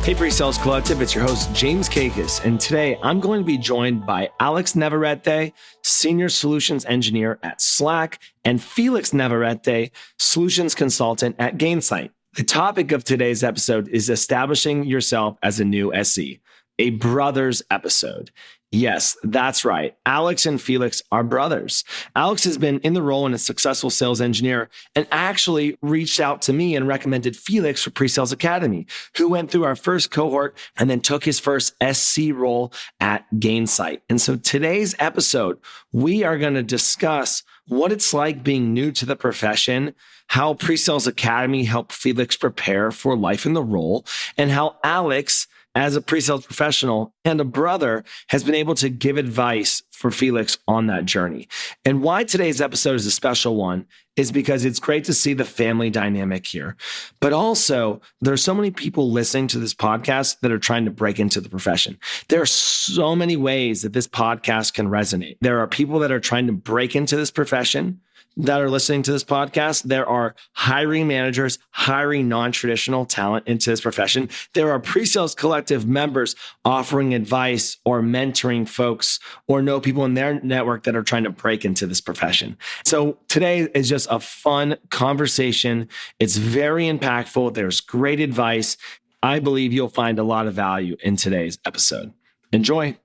Hey, PreSales Collective, it's your host, James Kaikis, and today I'm going to be joined by Alex Navarrete, Senior Solutions Engineer at Slack, and Felix Navarrete, Solutions Consultant at Gainsight. The topic of today's episode is establishing yourself as a new SE, a brothers episode. Yes, that's right. Alex and Felix are brothers. Alex has been in the role and a successful sales engineer and actually reached out to me and recommended Felix for PreSales Academy, who went through our first cohort and then took his first SC role at Gainsight. And so today's episode, we are going to discuss what it's like being new to the profession, how PreSales Academy helped Felix prepare for life in the role, and how Alex, as a pre-sales professional and a brother, has been able to give advice for Felix on that journey. And why today's episode is a special one is because it's great to see the family dynamic here. But also, there are so many people listening to this podcast that are trying to break into the profession. There are so many ways that this podcast can resonate. There are people that are trying to break into this profession that are listening to this podcast. There are hiring managers hiring non-traditional talent into this profession. There are PreSales Collective members offering advice or mentoring folks or know people in their network that are trying to break into this profession. So today is just a fun conversation. It's very impactful. There's great advice. I believe you'll find a lot of value in today's episode. Enjoy.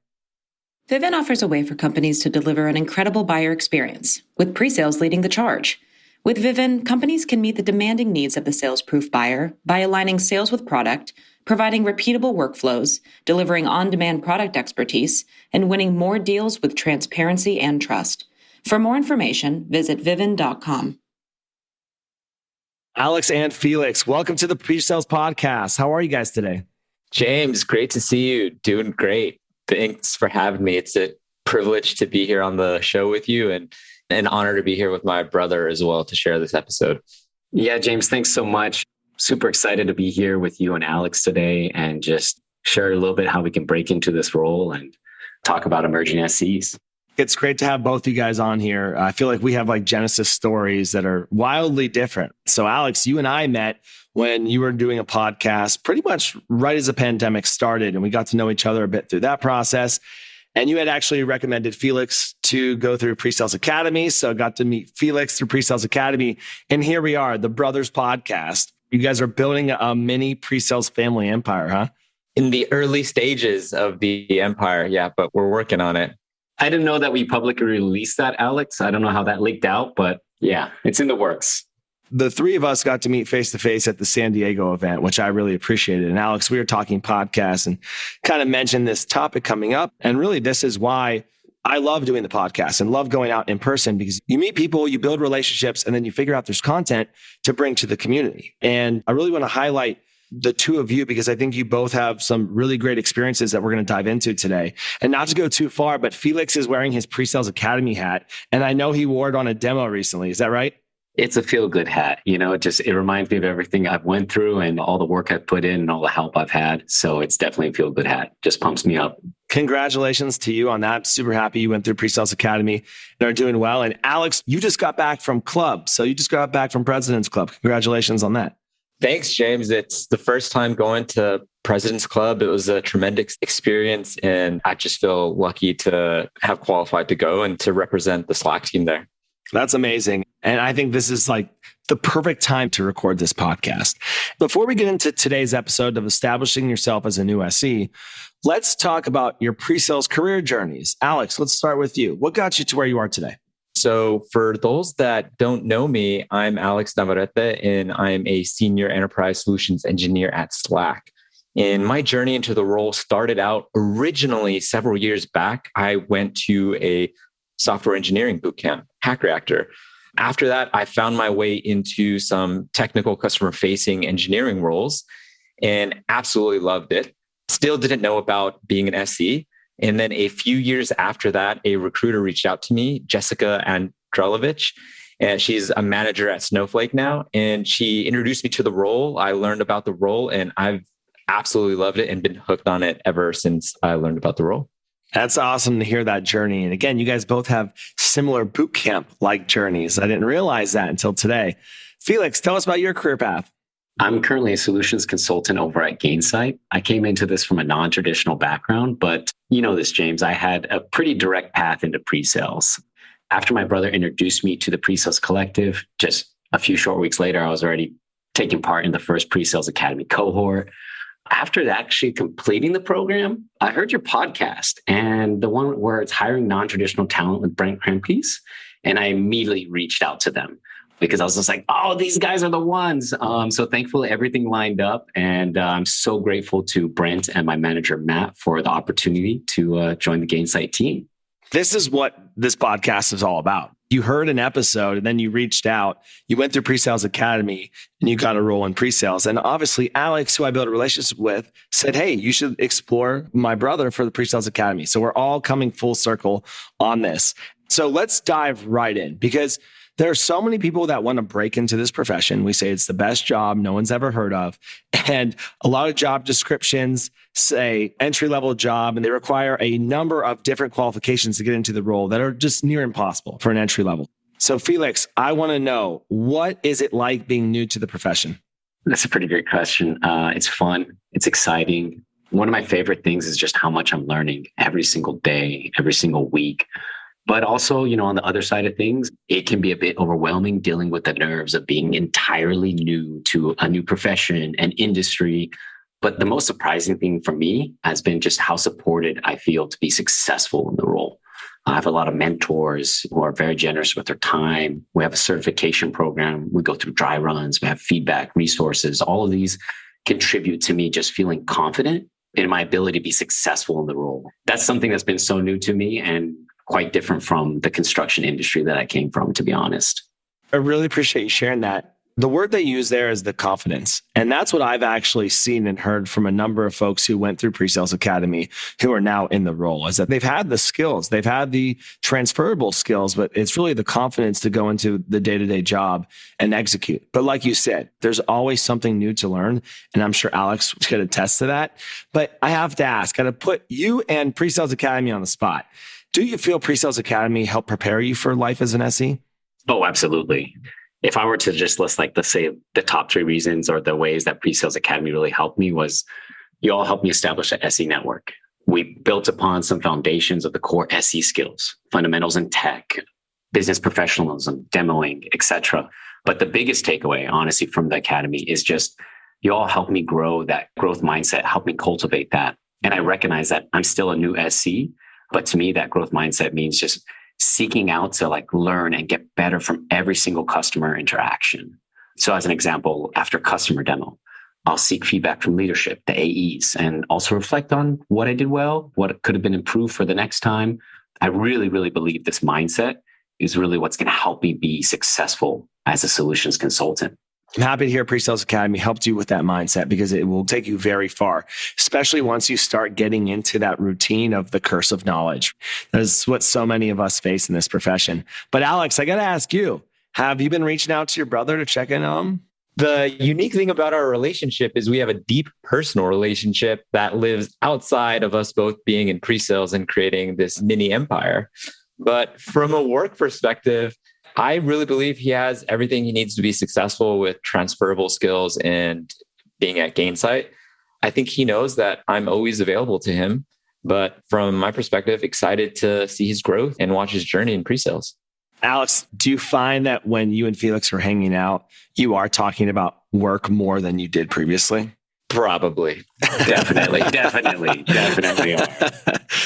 Vivint offers a way for companies to deliver an incredible buyer experience, with pre-sales leading the charge. With Vivint, companies can meet the demanding needs of the sales-proof buyer by aligning sales with product, providing repeatable workflows, delivering on-demand product expertise, and winning more deals with transparency and trust. For more information, visit vivint.com. Alex and Felix, welcome to the PreSales Podcast. How are you guys today? James, great to see you. Doing great. Thanks for having me. It's a privilege to be here on the show with you and an honor to be here with my brother as well to share this episode. Yeah, James, thanks so much. Super excited to be here with you and Alex today and just share a little bit how we can break into this role and talk about emerging SEs. It's great to have both you guys on here. I feel like we have like Genesis stories that are wildly different. So Alex, you and I met when you were doing a podcast pretty much right as the pandemic started, and we got to know each other a bit through that process. And you had actually recommended Felix to go through PreSales Academy. So I got to meet Felix through PreSales Academy. And here we are, the Brothers Podcast. You guys are building a mini PreSales family empire, huh? In the early stages of the empire, yeah, but we're working on it. I didn't know that we publicly released that, Alex. I don't know how that leaked out, but yeah, it's in the works. The three of us got to meet face-to-face at the San Diego event, which I really appreciated. And Alex, we were talking podcasts and kind of mentioned this topic coming up. And really, this is why I love doing the podcast and love going out in person, because you meet people, you build relationships, and then you figure out there's content to bring to the community. And I really want to highlight the two of you, because I think you both have some really great experiences that we're going to dive into today. And not to go too far, but Felix is wearing his PreSales Academy hat. And I know he wore it on a demo recently. Is that right? It's a feel-good hat. You know, it reminds me of everything I've went through and all the work I've put in and all the help I've had. So it's definitely a feel-good hat. Just pumps me up. Congratulations to you on that. I'm super happy you went through PreSales Academy and are doing well. And Alex, you just got back from club. So you just got back from President's Club. Congratulations on that. Thanks, James. It's the first time going to President's Club. It was a tremendous experience, and I just feel lucky to have qualified to go and to represent the Slack team there. That's amazing. And I think this is like the perfect time to record this podcast. Before we get into today's episode of establishing yourself as a new SE, let's talk about your pre-sales career journeys. Alex, let's start with you. What got you to where you are today? So for those that don't know me, I'm Alex Navarrete, and I'm a senior enterprise solutions engineer at Slack. And my journey into the role started out originally several years back. I went to a software engineering bootcamp, Hack Reactor. After that, I found my way into some technical customer-facing engineering roles and absolutely loved it. Still didn't know about being an SE. And then a few years after that, a recruiter reached out to me, Jessica Andrelovich, and she's a manager at Snowflake now. And she introduced me to the role. I learned about the role, and I've absolutely loved it and been hooked on it ever since I learned about the role. That's awesome to hear that journey. And again, you guys both have similar bootcamp-like journeys. I didn't realize that until today. Felix, tell us about your career path. I'm currently a solutions consultant over at Gainsight. I came into this from a non-traditional background, but you know this, James, I had a pretty direct path into pre-sales. After my brother introduced me to the PreSales Collective, just a few short weeks later, I was already taking part in the first PreSales Academy cohort. After actually completing the program, I heard your podcast and the one where it's hiring non-traditional talent with Brent Kremkes. And I immediately reached out to them because I was just like, oh, these guys are the ones. So thankfully, everything lined up. And I'm so grateful to Brent and my manager, Matt, for the opportunity to join the Gainsight team. This is what this podcast is all about. You heard an episode and then you reached out, you went through PreSales Academy and you got a role in pre-sales. And obviously Alex, who I built a relationship with, said, hey, you should explore my brother for the PreSales Academy. So we're all coming full circle on this. So let's dive right in because there are so many people that want to break into this profession. We say it's the best job no one's ever heard of. And a lot of job descriptions say entry-level job, and they require a number of different qualifications to get into the role that are just near impossible for an entry level. So Felix, I want to know, what is it like being new to the profession? That's a pretty great question. It's fun. It's exciting. One of my favorite things is just how much I'm learning every single day, every single week. But also, on the other side of things, it can be a bit overwhelming dealing with the nerves of being entirely new to a new profession and industry. But the most surprising thing for me has been just how supported I feel to be successful in the role. I have a lot of mentors who are very generous with their time. We have a certification program. We go through dry runs. We have feedback, resources. All of these contribute to me just feeling confident in my ability to be successful in the role. That's something that's been so new to me and quite different from the construction industry that I came from, to be honest. I really appreciate you sharing that. The word they use there is the confidence. And that's what I've actually seen and heard from a number of folks who went through PreSales Academy who are now in the role, is that they've had the skills, they've had the transferable skills, but it's really the confidence to go into the day-to-day job and execute. But like you said, there's always something new to learn. And I'm sure Alex could attest to that. But I have to ask, I got to put you and PreSales Academy on the spot. Do you feel PreSales Academy helped prepare you for life as an SE? Oh, absolutely. If I were to just list, let's say the top 3 reasons or the ways that PreSales Academy really helped me was you all helped me establish an SE network. We built upon some foundations of the core SE skills, fundamentals in tech, business professionalism, demoing, etc. But the biggest takeaway, honestly, from the Academy is just you all helped me grow that growth mindset, helped me cultivate that. And I recognize that I'm still a new SE, but to me, that growth mindset means just seeking out to learn and get better from every single customer interaction. So as an example, after customer demo, I'll seek feedback from leadership, the AEs, and also reflect on what I did well, what could have been improved for the next time. I really, really believe this mindset is really what's going to help me be successful as a solutions consultant. I'm happy to hear PreSales Academy helped you with that mindset because it will take you very far, especially once you start getting into that routine of the curse of knowledge. That is what so many of us face in this profession. But Alex, I got to ask you, have you been reaching out to your brother to check in on him? The unique thing about our relationship is we have a deep personal relationship that lives outside of us both being in pre-sales and creating this mini empire. But from a work perspective, I really believe he has everything he needs to be successful with transferable skills and being at Gainsight. I think he knows that I'm always available to him. But from my perspective, excited to see his growth and watch his journey in pre-sales. Alex, do you find that when you and Felix are hanging out, you are talking about work more than you did previously? Probably. Definitely are.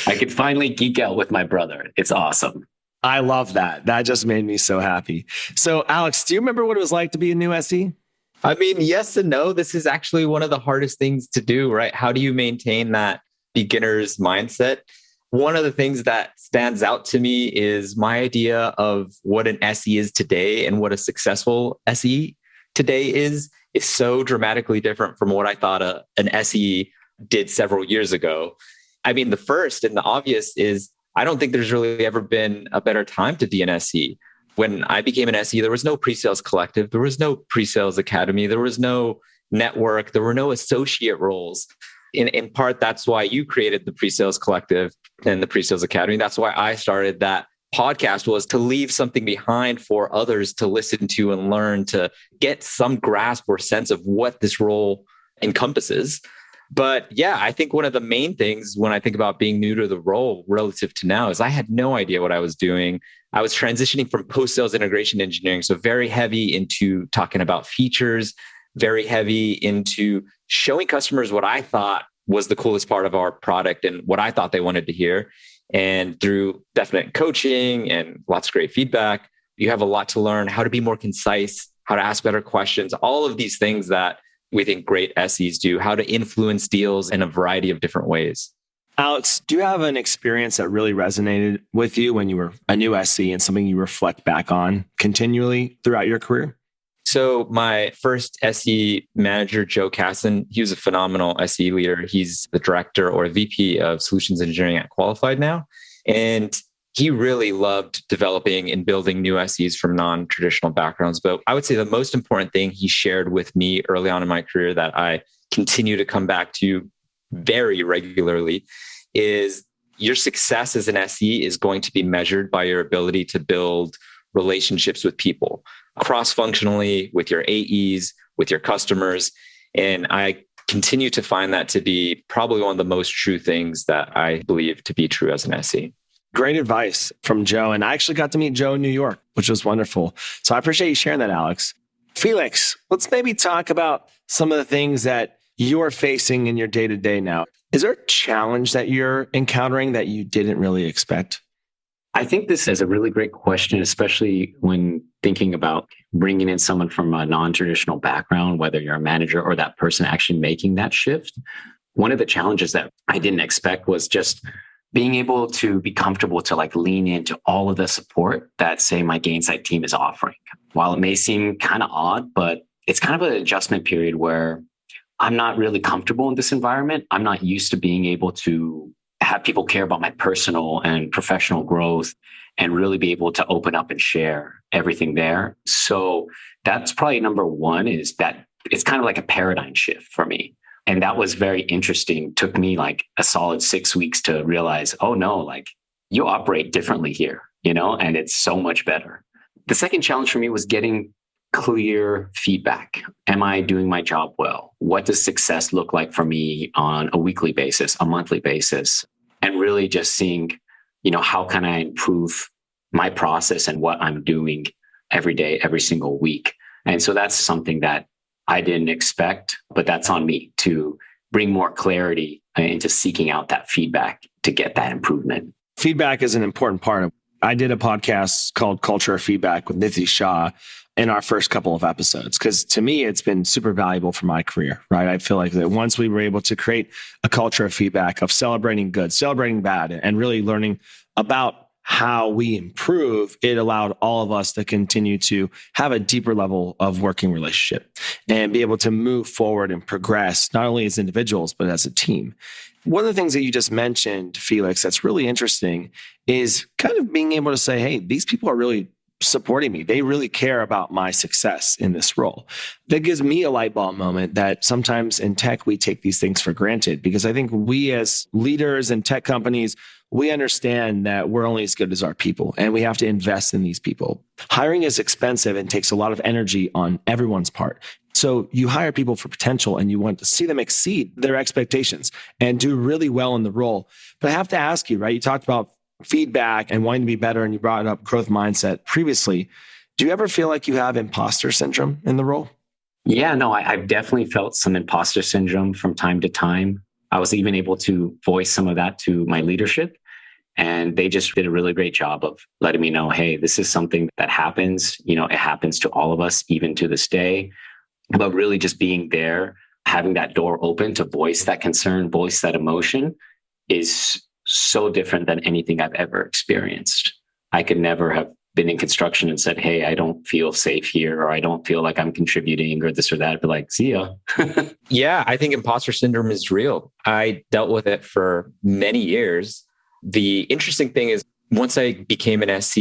I could finally geek out with my brother. It's awesome. I love that. That just made me so happy. So Alex, do you remember what it was like to be a new SE? I mean, yes and no. This is actually one of the hardest things to do, right? How do you maintain that beginner's mindset? One of the things that stands out to me is my idea of what an SE is today and what a successful SE today is so dramatically different from what I thought an SE did several years ago. I mean, the first and the obvious is I don't think there's really ever been a better time to be an SE. When I became an SE, there was no PreSales Collective, there was no PreSales Academy, there was no network, there were no associate roles. In part, that's why you created the PreSales Collective and the PreSales Academy. That's why I started that podcast was to leave something behind for others to listen to and learn, to get some grasp or sense of what this role encompasses. But yeah, I think one of the main things when I think about being new to the role relative to now is I had no idea what I was doing. I was transitioning from post-sales integration engineering, so very heavy into talking about features, very heavy into showing customers what I thought was the coolest part of our product and what I thought they wanted to hear. And through definite coaching and lots of great feedback, you have a lot to learn: how to be more concise, how to ask better questions, all of these things that we think great SEs do, how to influence deals in a variety of different ways. Alex, do you have an experience that really resonated with you when you were a new SE and something you reflect back on continually throughout your career? So my first SE manager, Joe Casson, he was a phenomenal SE leader. He's the director or VP of solutions engineering at Qualified now. And he really loved developing and building new SEs from non-traditional backgrounds. But I would say the most important thing he shared with me early on in my career that I continue to come back to very regularly is your success as an SE is going to be measured by your ability to build relationships with people, cross-functionally, with your AEs, with your customers. And I continue to find that to be probably one of the most true things that I believe to be true as an SE. Great advice from Joe. And I actually got to meet Joe in New York, which was wonderful. So I appreciate you sharing that, Alex. Felix, let's maybe talk about some of the things that you're facing in your day-to-day now. Is there a challenge that you're encountering that you didn't really expect? I think this is a really great question, especially when thinking about bringing in someone from a non-traditional background, whether you're a manager or that person actually making that shift. One of the challenges that I didn't expect was just being able to be comfortable to lean into all of the support that, say, my Gainsight team is offering. While it may seem kind of odd, but it's kind of an adjustment period where I'm not really comfortable in this environment. I'm not used to being able to have people care about my personal and professional growth and really be able to open up and share everything there. So that's probably number one, is that it's kind of like a paradigm shift for me. And that was very interesting. Took me a solid 6 weeks to realize, oh no, you operate differently here, and it's so much better. The second challenge for me was getting clear feedback. Am I doing my job well? What does success look like for me on a weekly basis, a monthly basis? And really just seeing, how can I improve my process and what I'm doing every day, every single week. And so that's something that I didn't expect, but that's on me to bring more clarity into seeking out that feedback to get that improvement. Feedback is an important part. I did a podcast called Culture of Feedback with Nidhi Shah in our first couple of episodes, because to me, it's been super valuable for my career, right? I feel like that once we were able to create a culture of feedback, of celebrating good, celebrating bad, and really learning about how we improve, it allowed all of us to continue to have a deeper level of working relationship and be able to move forward and progress, not only as individuals, but as a team. One of the things that you just mentioned, Felix, that's really interesting is kind of being able to say, hey, these people are really supporting me. They really care about my success in this role. That gives me a light bulb moment that sometimes in tech, we take these things for granted, because I think we as leaders in tech companies, we understand that we're only as good as our people, and we have to invest in these people. Hiring is expensive and takes a lot of energy on everyone's part. So you hire people for potential and you want to see them exceed their expectations and do really well in the role. But I have to ask you, right? You talked about feedback and wanting to be better, and you brought up growth mindset previously. Do you ever feel like you have imposter syndrome in the role? Yeah, no, I've definitely felt some imposter syndrome from time to time. I was even able to voice some of that to my leadership, and they just did a really great job of letting me know, hey, this is something that happens. It happens to all of us, even to this day. But really just being there, having that door open to voice that concern, voice that emotion is so different than anything I've ever experienced. I could never have been in construction and said, hey, I don't feel safe here, or I don't feel like I'm contributing, or this or that. I'd be like, see ya. Yeah, I think imposter syndrome is real. I dealt with it for many years. The interesting thing is, once I became an SC,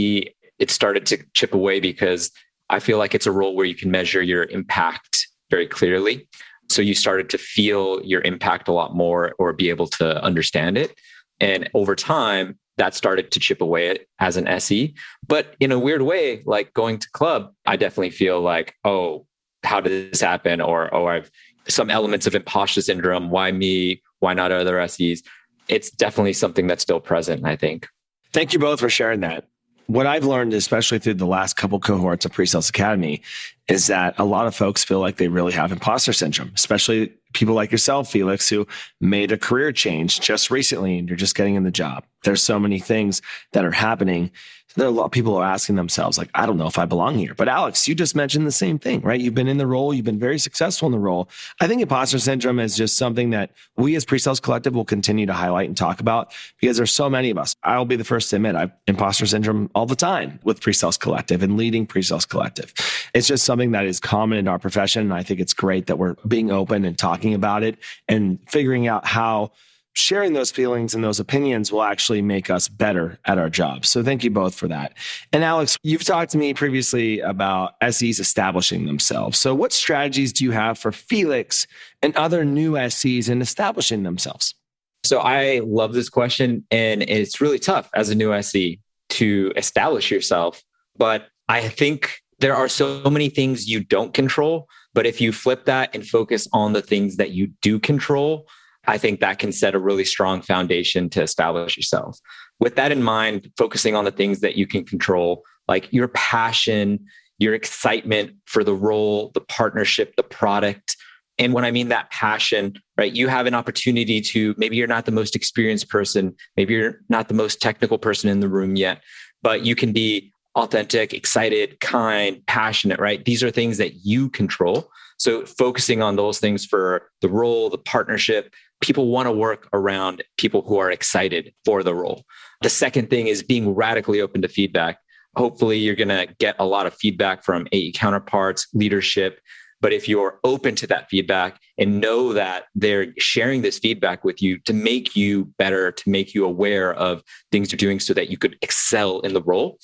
it started to chip away, because I feel like it's a role where you can measure your impact very clearly. So you started to feel your impact a lot more, or be able to understand it. And over time, that started to chip away as an SE. But in a weird way, like going to club, I definitely feel like, oh, how did this happen? Or I've some elements of imposter syndrome. Why me? Why not other SEs? It's definitely something that's still present, I think. Thank you both for sharing that. What I've learned, especially through the last couple cohorts of PreSales Academy, is that a lot of folks feel like they really have imposter syndrome, especially people like yourself, Felix, who made a career change just recently and you're just getting in the job. There's so many things that are happening. There are a lot of people who are asking themselves, like, I don't know if I belong here. But Alex, you just mentioned the same thing, right? You've been in the role. You've been very successful in the role. I think imposter syndrome is just something that we as PreSales Collective will continue to highlight and talk about because there's so many of us. I'll be the first to admit I have imposter syndrome all the time with PreSales Collective and leading PreSales Collective. It's just something that is common in our profession. And I think it's great that we're being open and talking about it and figuring out how sharing those feelings and those opinions will actually make us better at our jobs. So thank you both for that. And Alex, you've talked to me previously about SEs establishing themselves. So what strategies do you have for Felix and other new SEs in establishing themselves? So I love this question, and it's really tough as a new SE to establish yourself. But I think there are so many things you don't control. But if you flip that and focus on the things that you do control, I think that can set a really strong foundation to establish yourself. With that in mind, focusing on the things that you can control, like your passion, your excitement for the role, the partnership, the product. And when I mean that passion, right, you have an opportunity to, maybe you're not the most experienced person, maybe you're not the most technical person in the room yet, but you can be authentic, excited, kind, passionate, right? These are things that you control. So focusing on those things for the role, the partnership, people want to work around people who are excited for the role. The second thing is being radically open to feedback. Hopefully you're going to get a lot of feedback from AE counterparts, leadership. But if you're open to that feedback and know that they're sharing this feedback with you to make you better, to make you aware of things you're doing so that you could excel in the role.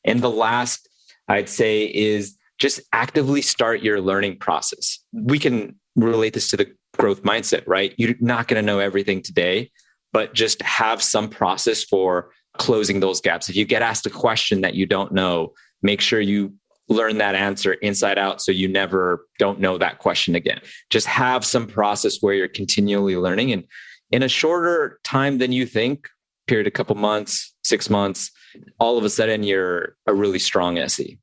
And the last I'd say is just actively start your learning process. We can relate this to the growth mindset, right? You're not going to know everything today, but just have some process for closing those gaps. If you get asked a question that you don't know, make sure you learn that answer inside out so you never don't know that question again. Just have some process where you're continually learning. And in a shorter time than you think, period, a couple months, 6 months, all of a sudden you're a really strong SE.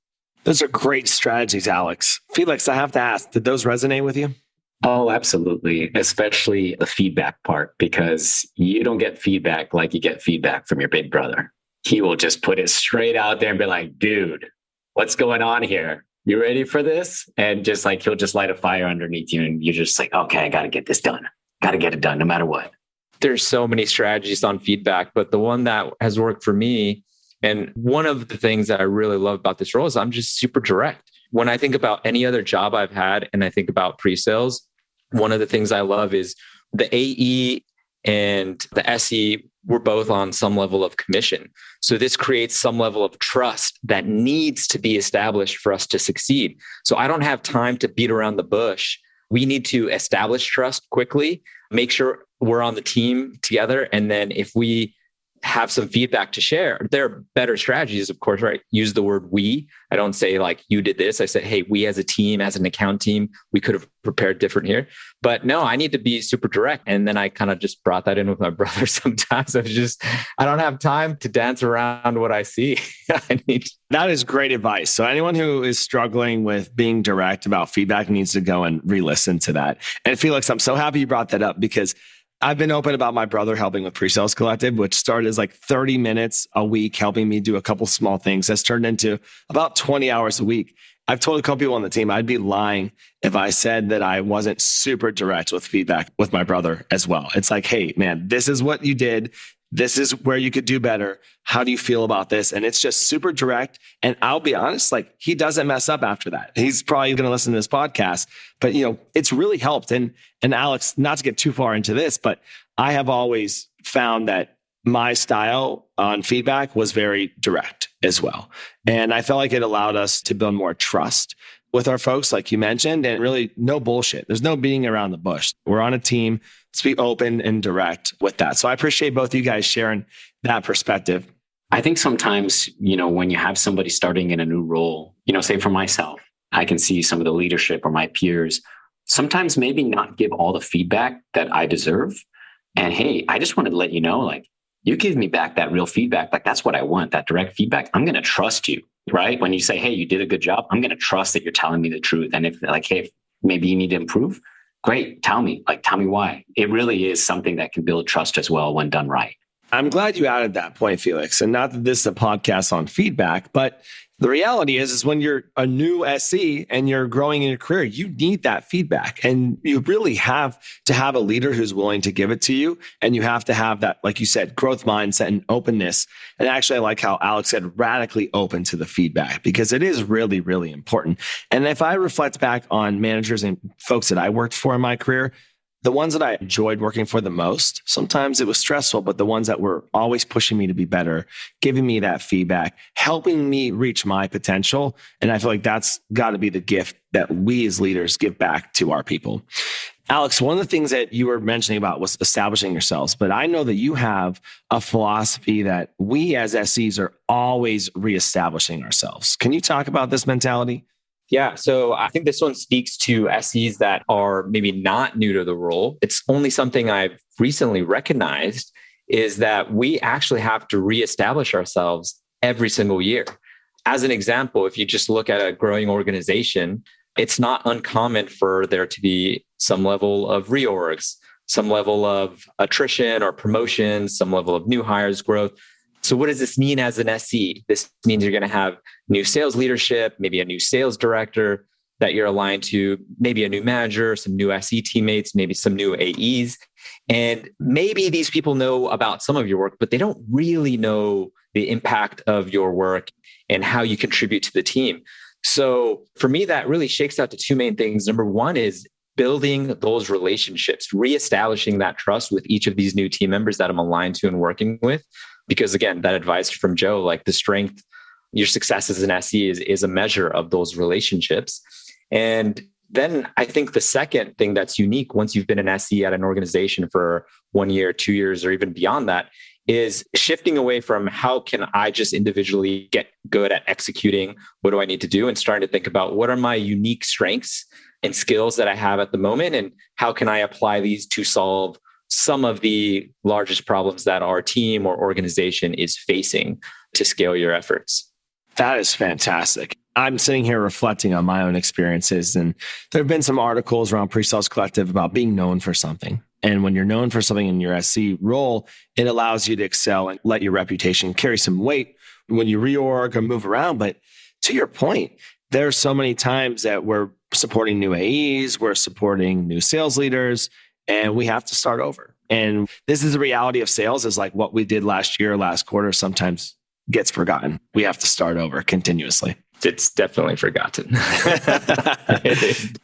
Those are great strategies, Alex. Felix, I have to ask, did those resonate with you? Oh, absolutely. Especially the feedback part, because you don't get feedback like you get feedback from your big brother. He will just put it straight out there and be like, dude, what's going on here? You ready for this? And just like, he'll just light a fire underneath you. And you're just like, okay, I got to get this done. Got to get it done no matter what. There's so many strategies on feedback, but the one that has worked for me, and one of the things that I really love about this role is I'm just super direct. When I think about any other job I've had and I think about pre-sales, one of the things I love is the AE and the SE were both on some level of commission. So this creates some level of trust that needs to be established for us to succeed. So I don't have time to beat around the bush. We need to establish trust quickly, make sure we're on the team together. And then if we have some feedback to share, there are better strategies, of course, right? Use the word we. I don't say like you did this. I said, hey, we as a team, as an account team, we could have prepared different here. But no, I need to be super direct. And then I kind of just brought that in with my brother sometimes. I don't have time to dance around what I see. That is great advice. So anyone who is struggling with being direct about feedback needs to go and re-listen to that. And Felix, I'm so happy you brought that up because I've been open about my brother helping with PreSales Collective, which started as like 30 minutes a week, helping me do a couple small things. That's turned into about 20 hours a week. I've told a couple people on the team, I'd be lying if I said that I wasn't super direct with feedback with my brother as well. It's like, hey, man, this is what you did. This is where you could do better. How do you feel about this? And it's just super direct. And I'll be honest, like he doesn't mess up after that. He's probably going to listen to this podcast, but it's really helped. And Alex, not to get too far into this, but I have always found that my style on feedback was very direct as well. And I felt like it allowed us to build more trust with our folks, like you mentioned, and really no bullshit. There's no beating around the bush. We're on a team. Let's be open and direct with that. So I appreciate both of you guys sharing that perspective. I think sometimes, when you have somebody starting in a new role, say for myself, I can see some of the leadership or my peers sometimes maybe not give all the feedback that I deserve. And hey, I just wanted to let you know, like, you give me back that real feedback. Like, that's what I want, that direct feedback. I'm going to trust you, right? When you say, hey, you did a good job, I'm going to trust that you're telling me the truth. And if hey, maybe you need to improve, great. Tell me why. It really is something that can build trust as well when done right. I'm glad you added that point, Felix. And not that this is a podcast on feedback, but the reality is when you're a new SE and you're growing in your career, you need that feedback. And you really have to have a leader who's willing to give it to you. And you have to have that, like you said, growth mindset and openness. And actually, I like how Alex said, radically open to the feedback, because it is really, really important. And if I reflect back on managers and folks that I worked for in my career, the ones that I enjoyed working for the most, sometimes it was stressful, but the ones that were always pushing me to be better, giving me that feedback, helping me reach my potential. And I feel like that's got to be the gift that we as leaders give back to our people. Alex, one of the things that you were mentioning about was establishing yourselves, but I know that you have a philosophy that we as SEs are always reestablishing ourselves. Can you talk about this mentality? Yeah. So I think this one speaks to SEs that are maybe not new to the role. It's only something I've recently recognized is that we actually have to reestablish ourselves every single year. As an example, if you just look at a growing organization, it's not uncommon for there to be some level of reorgs, some level of attrition or promotions, some level of new hires growth. So what does this mean as an SE? This means you're going to have new sales leadership, maybe a new sales director that you're aligned to, maybe a new manager, some new SE teammates, maybe some new AEs. And maybe these people know about some of your work, but they don't really know the impact of your work and how you contribute to the team. So for me, that really shakes out to two main things. Number one is building those relationships, reestablishing that trust with each of these new team members that I'm aligned to and working with. Because again, that advice from Joe, like the strength, your success as an SE is a measure of those relationships. And then I think the second thing that's unique once you've been an SE at an organization for 1 year, 2 years, or even beyond that, is shifting away from how can I just individually get good at executing? What do I need to do? And starting to think about what are my unique strengths and skills that I have at the moment? And how can I apply these to solve some of the largest problems that our team or organization is facing to scale your efforts? That is fantastic. I'm sitting here reflecting on my own experiences, and there have been some articles around PreSales Collective about being known for something. And when you're known for something in your SC role, it allows you to excel and let your reputation carry some weight when you reorg or move around. But to your point, there are so many times that we're supporting new AEs, we're supporting new sales leaders, and we have to start over. And this is the reality of sales, is like what we did last year, last quarter, sometimes gets forgotten. We have to start over continuously. It's definitely forgotten.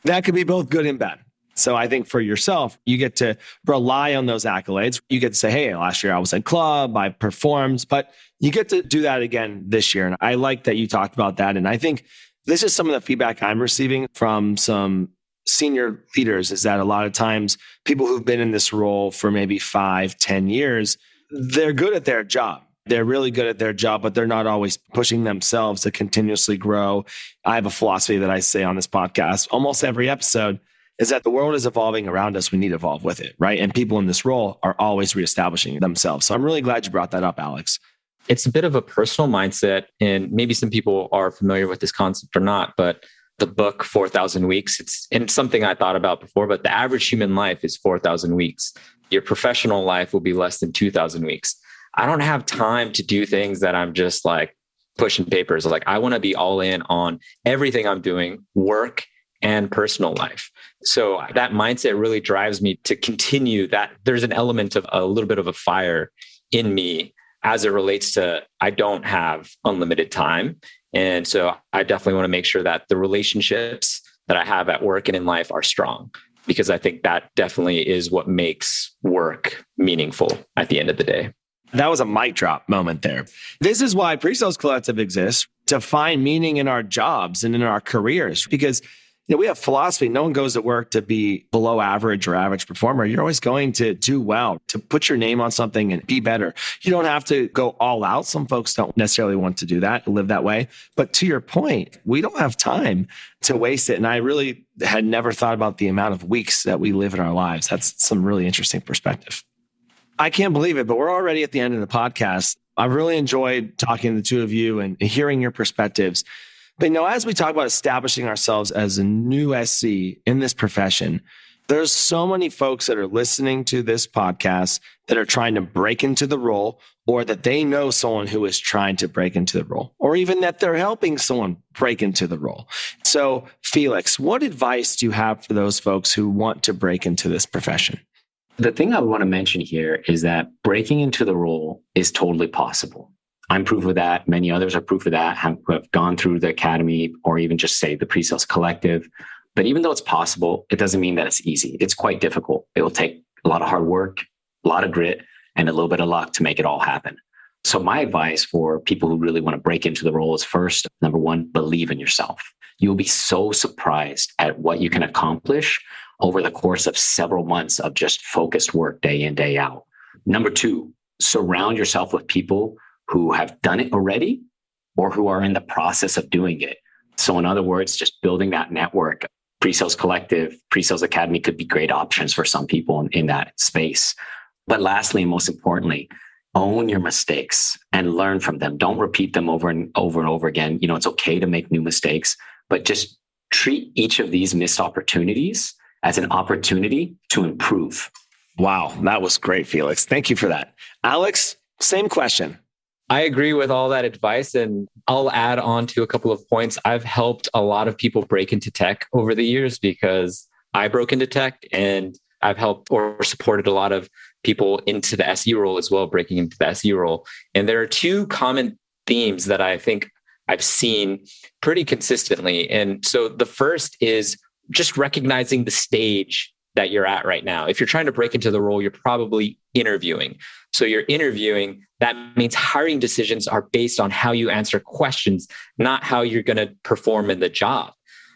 That could be both good and bad. So I think for yourself, you get to rely on those accolades. You get to say, hey, last year I was at club, I performed, but you get to do that again this year. And I like that you talked about that. And I think this is some of the feedback I'm receiving from some senior leaders, is that a lot of times people who've been in this role for maybe 5-10 years, they're good at their job. They're really good at their job, but they're not always pushing themselves to continuously grow. I have a philosophy that I say on this podcast almost every episode, is that the world is evolving around us. We need to evolve with it, right? And people in this role are always reestablishing themselves. So I'm really glad you brought that up, Alex. It's a bit of a personal mindset, and maybe some people are familiar with this concept or not, but the book 4,000 Weeks, it's something I thought about before, but the average human life is 4,000 weeks. Your professional life will be less than 2,000 weeks. I don't have time to do things that I'm just like pushing papers. Like, I want to be all in on everything I'm doing, work and personal life. So that mindset really drives me to continue that. There's an element of a little bit of a fire in me as it relates to, I don't have unlimited time. And so I definitely want to make sure that the relationships that I have at work and in life are strong, because I think that definitely is what makes work meaningful at the end of the day. That was a mic drop moment there. This is why PreSales Collective exists, to find meaning in our jobs and in our careers. Because we have philosophy. No one goes to work to be below average or average performer. You're always going to do well, to put your name on something and be better. You don't have to go all out. Some folks don't necessarily want to do that, live that way. But to your point, we don't have time to waste it. And I really had never thought about the amount of weeks that we live in our lives. That's some really interesting perspective. I can't believe it, but we're already at the end of the podcast. I've really enjoyed talking to the two of you and hearing your perspectives. But as we talk about establishing ourselves as a new SC in this profession, there's so many folks that are listening to this podcast that are trying to break into the role, or that they know someone who is trying to break into the role, or even that they're helping someone break into the role. So, Felix, what advice do you have for those folks who want to break into this profession? The thing I want to mention here is that breaking into the role is totally possible. I'm proof of that. Many others are proof of that, have gone through the academy or even just say the PreSales Collective. But even though it's possible, it doesn't mean that it's easy. It's quite difficult. It will take a lot of hard work, a lot of grit, and a little bit of luck to make it all happen. So my advice for people who really want to break into the role is, first, number one, believe in yourself. You'll be so surprised at what you can accomplish over the course of several months of just focused work day in, day out. Number two, surround yourself with people who have done it already or who are in the process of doing it. So in other words, just building that network. PreSales Collective, PreSales Academy could be great options for some people in that space. But lastly, and most importantly, own your mistakes and learn from them. Don't repeat them over and over again. It's okay to make new mistakes, but just treat each of these missed opportunities as an opportunity to improve. Wow, that was great, Felix. Thank you for that. Alex, same question. I agree with all that advice, and I'll add on to a couple of points. I've helped a lot of people break into tech over the years because I broke into tech, and I've helped or supported a lot of people into the SE role as well, breaking into the SE role. And there are two common themes that I think I've seen pretty consistently. And so the first is just recognizing the stage that you're at right now. If you're trying to break into the role, you're probably interviewing. So you're interviewing, that means hiring decisions are based on how you answer questions, not how you're going to perform in the job.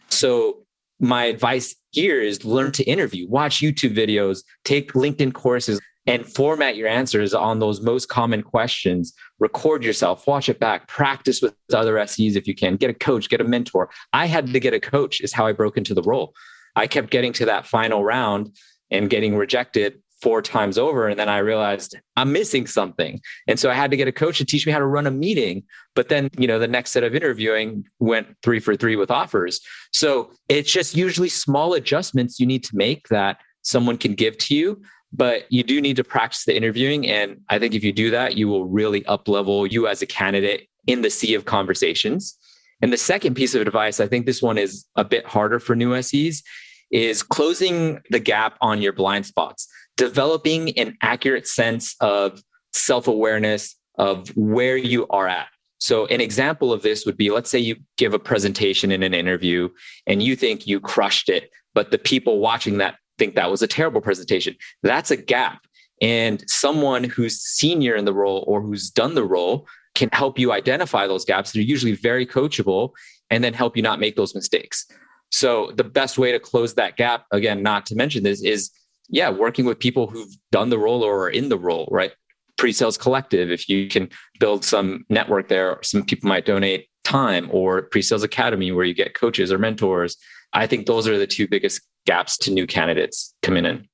So my advice here is learn to interview, watch YouTube videos, take LinkedIn courses, and format your answers on those most common questions. Record yourself, watch it back, practice with other SEs if you can, get a coach, get a mentor. I had to get a coach is how I broke into the role. I kept getting to that final round and getting rejected 4 times over. And then I realized I'm missing something. And so I had to get a coach to teach me how to run a meeting. But then, the next set of interviewing went 3 for 3 with offers. So it's just usually small adjustments you need to make that someone can give to you. But you do need to practice the interviewing. And I think if you do that, you will really up-level you as a candidate in the sea of conversations. And the second piece of advice, I think this one is a bit harder for new SEs, is closing the gap on your blind spots, developing an accurate sense of self-awareness of where you are at. So an example of this would be, let's say you give a presentation in an interview and you think you crushed it, but the people watching that think that was a terrible presentation. That's a gap. And someone who's senior in the role or who's done the role can help you identify those gaps. They're usually very coachable and then help you not make those mistakes. So the best way to close that gap, again, not to mention this, is working with people who've done the role or are in the role, right? PreSales Collective, if you can build some network there, some people might donate time, or PreSales Academy where you get coaches or mentors. I think those are the two biggest gaps to new candidates coming in.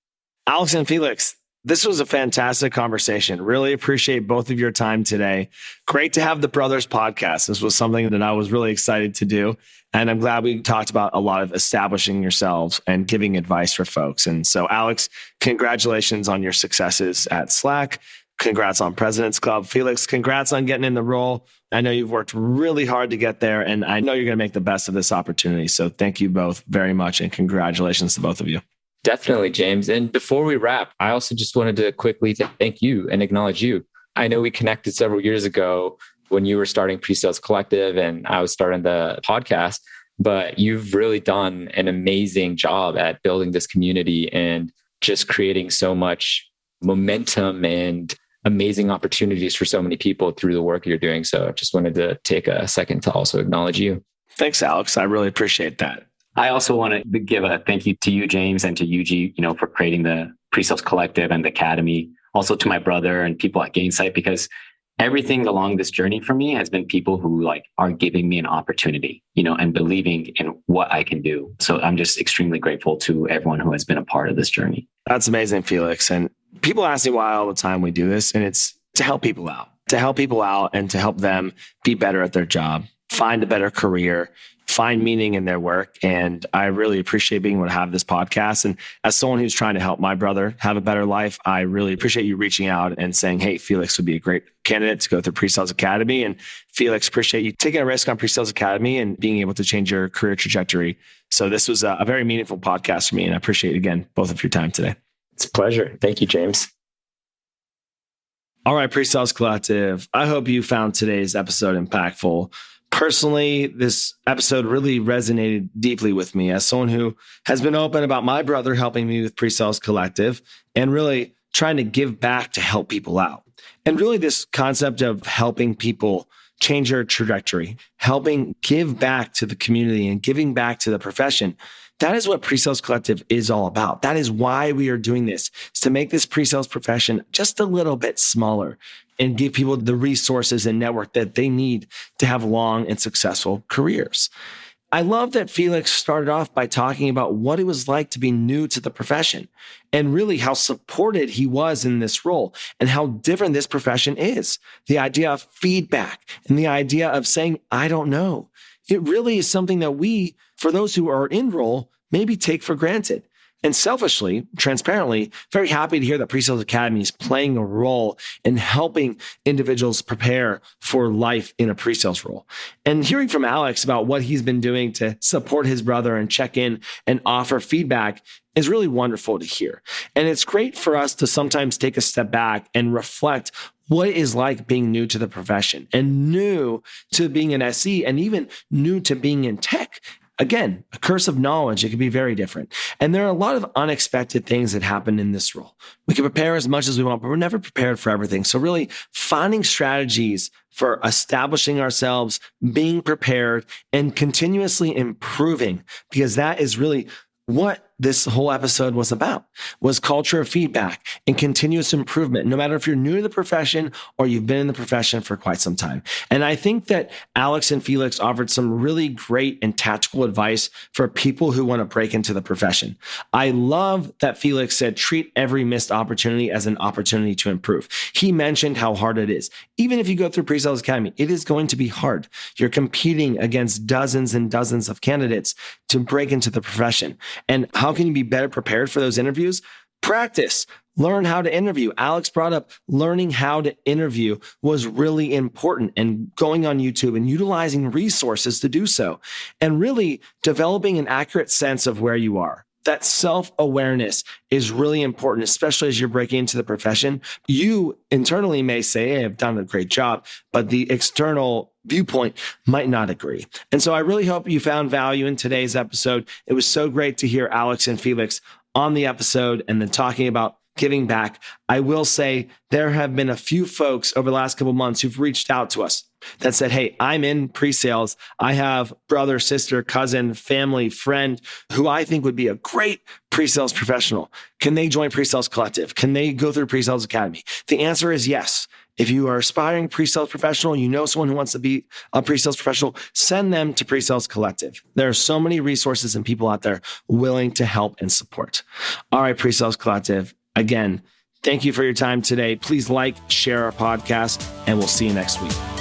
Alex and Felix, this was a fantastic conversation. Really appreciate both of your time today. Great to have the Brothers podcast. This was something that I was really excited to do. And I'm glad we talked about a lot of establishing yourselves and giving advice for folks. And so, Alex, congratulations on your successes at Slack. Congrats on President's Club. Felix, congrats on getting in the role. I know you've worked really hard to get there, and I know you're going to make the best of this opportunity. So thank you both very much, and congratulations to both of you. Definitely, James. And before we wrap, I also just wanted to quickly thank you and acknowledge you. I know we connected several years ago when you were starting PreSales Collective and I was starting the podcast, but you've really done an amazing job at building this community and just creating so much momentum and amazing opportunities for so many people through the work you're doing. So I just wanted to take a second to also acknowledge you. Thanks, Alex. I really appreciate that. I also want to give a thank you to you, James, and to Yuji, for creating the PreSales Collective and the Academy. Also to my brother and people at Gainsight, because everything along this journey for me has been people who are giving me an opportunity, and believing in what I can do. So I'm just extremely grateful to everyone who has been a part of this journey. That's amazing, Felix. And people ask me why all the time we do this, and it's to help people out, and to help them be better at their job, find a better career, find meaning in their work. And I really appreciate being able to have this podcast. And as someone who's trying to help my brother have a better life, I really appreciate you reaching out and saying, hey, Felix would be a great candidate to go through PreSales Academy. And Felix, appreciate you taking a risk on PreSales Academy and being able to change your career trajectory. So this was a very meaningful podcast for me. And I appreciate, again, both of your time today. It's a pleasure. Thank you, James. All right, PreSales Collective. I hope you found today's episode impactful. Personally, this episode really resonated deeply with me as someone who has been open about my brother helping me with PreSales Collective and really trying to give back to help people out. And really this concept of helping people change their trajectory, helping give back to the community and giving back to the profession. That is what PreSales Collective is all about. That is why we are doing this, is to make this pre-sales profession just a little bit smaller and give people the resources and network that they need to have long and successful careers. I love that Felix started off by talking about what it was like to be new to the profession and really how supported he was in this role and how different this profession is. The idea of feedback and the idea of saying, I don't know. It really is something that we, for those who are in role, maybe take for granted. And selfishly, transparently, very happy to hear that PreSales Academy is playing a role in helping individuals prepare for life in a pre-sales role. And hearing from Alex about what he's been doing to support his brother and check in and offer feedback is really wonderful to hear. And it's great for us to sometimes take a step back and reflect what it is like being new to the profession and new to being an SE and even new to being in tech. Again, a curse of knowledge, it can be very different. And there are a lot of unexpected things that happen in this role. We can prepare as much as we want, but we're never prepared for everything. So really finding strategies for establishing ourselves, being prepared, and continuously improving, because that is really what this whole episode was about, was culture of feedback and continuous improvement, no matter if you're new to the profession or you've been in the profession for quite some time. And I think that Alex and Felix offered some really great and tactical advice for people who want to break into the profession. I love that Felix said, treat every missed opportunity as an opportunity to improve. He mentioned how hard it is. Even if you go through PreSales Academy, it is going to be hard. You're competing against dozens and dozens of candidates to break into the profession. And how can you be better prepared for those interviews? Practice. Learn how to interview. Alex brought up learning how to interview was really important, and going on YouTube and utilizing resources to do so, and really developing an accurate sense of where you are. That self-awareness is really important, especially as you're breaking into the profession. You internally may say, hey, I've done a great job, but the external viewpoint might not agree. And so I really hope you found value in today's episode. It was so great to hear Alex and Felix on the episode and then talking about giving back. I will say there have been a few folks over the last couple of months who've reached out to us that said, hey, I'm in pre-sales. I have brother, sister, cousin, family, friend who I think would be a great pre-sales professional. Can they join PreSales Collective? Can they go through PreSales Academy? The answer is yes. If you are aspiring pre-sales professional, you know someone who wants to be a pre-sales professional, send them to PreSales Collective. There are so many resources and people out there willing to help and support. All right, PreSales Collective. Again, thank you for your time today. Please like, share our podcast, and we'll see you next week.